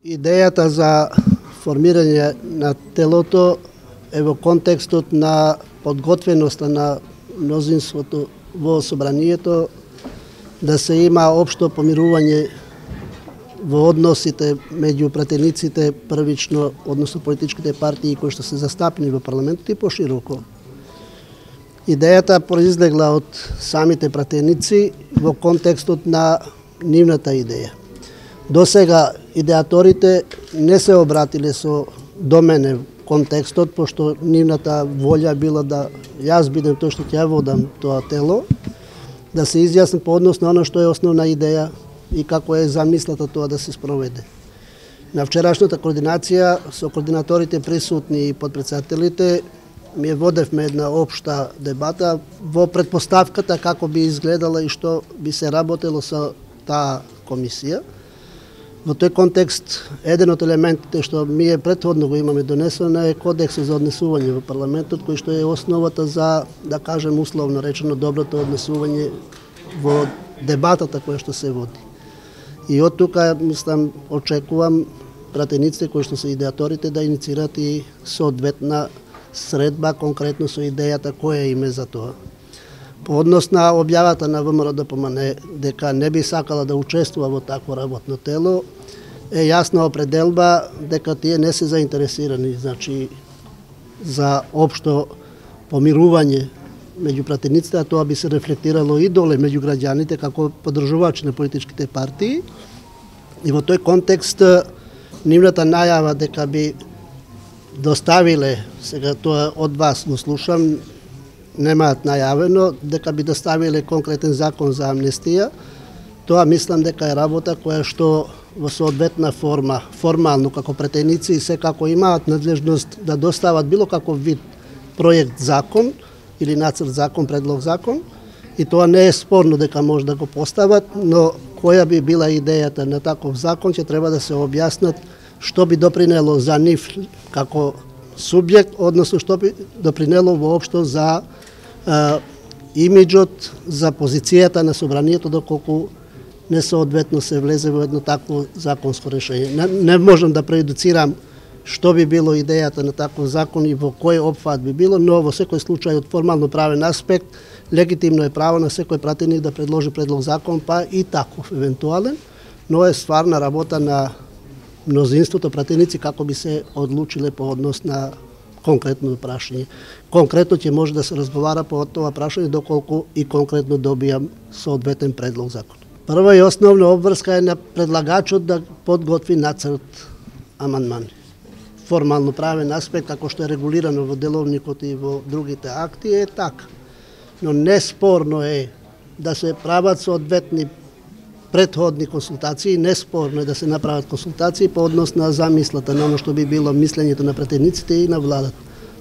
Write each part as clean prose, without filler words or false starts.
Идејата за формирање на телото е во контекстот на подготвеноста на мнозинството во собранието да се има општо помирување во односите меѓу пратениците првично, односно политичките партии кои што се застапени во парламентот и пошироко. Идејата произлегла од самите пратеници во контекстот на нивната идеја. До сега идеаторите не се обратиле до мене контекстот, пошто нивната волја била да јас бидем тој што ќе ја водам тоа тело, да се изјасни по однос на оно што е основна идеја и како е замислата тоа да се спроведе. На вчерашната координација со координаторите присутни и подпредседателите ми водевме една општа дебата во претпоставката како би изгледала и што би се работело со таа комисија. Во тој контекст, еден од елементите што ние претходно го имаме донесено е кодексот за однесување во парламентот, кој што е основата за, да кажем условно речено, доброто однесување во дебатата која што се води. И од тука, мислам, очекувам пратениците кои што се идеаторите да инициират и соодветна средба, конкретно со идејата која име за тоа. По однос на објавата на ВМРО-ДПМНЕ дека не би сакала да учествува во такво работно тело, е јасна определба дека тие не се заинтересирани, значи, за општо помирување меѓу пратениците, а тоа би се рефлектирало и доле меѓу граѓаните како поддржувачи на политичките партии. И во тој контекст нивната најава дека би доставиле, сега тоа од вас го слушам, немаат најавено, дека би доставиле конкретен закон за амнестија, тоа мислам дека е работа која што во соодветна форма, формално како претеници, секако имаат надлежност да достават било каков вид проект закон или нацрт закон, предлог закон, и тоа не е спорно дека може да го постават, но која би била идејата на таков закон, ќе треба да се објаснат што би допринело за нив како субјект, односно што би допринело воопшто за имиджот, за позицијата на собранието, доколку несоодветно се влезе во едно такво законско решение. Не можам да преедуцирам што би било идејата на таков закон и во кој опфат би било, но во секој случај од формално правен аспект легитимно е право на секој пратеник да предложи предлог закон, па и таков евентуален, но е стварна работа на мнозинството пратеници како би се одлучиле по однос на конкретно прашање. Конкретно ќе може да се разговара по тоа прашање доколку и конкретно добијам соодветен предлог закон. Прва и основна обврска е на предлагачот да подготви нацрт амандмани. Формално правен аспект, како што е регулирано во деловникот и во другите акти, е така. Но неспорно е да се прават соодветни претходни консултации, неспорно е да се направат консултации по однос на замислата на оно што би било мислењето на пратениците и на владата.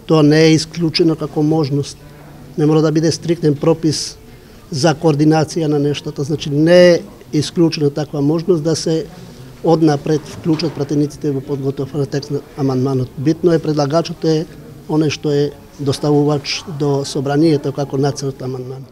Тоа не е исклучено како можност. Не мора да биде стриктен пропис за координација на нештата. Значи не е исклучена таква можност да се однапред вклучат пратениците во подготовка на текст на амандманот. Битно е предлагачот е оној што е доставувач до собранието како нацрт амандман.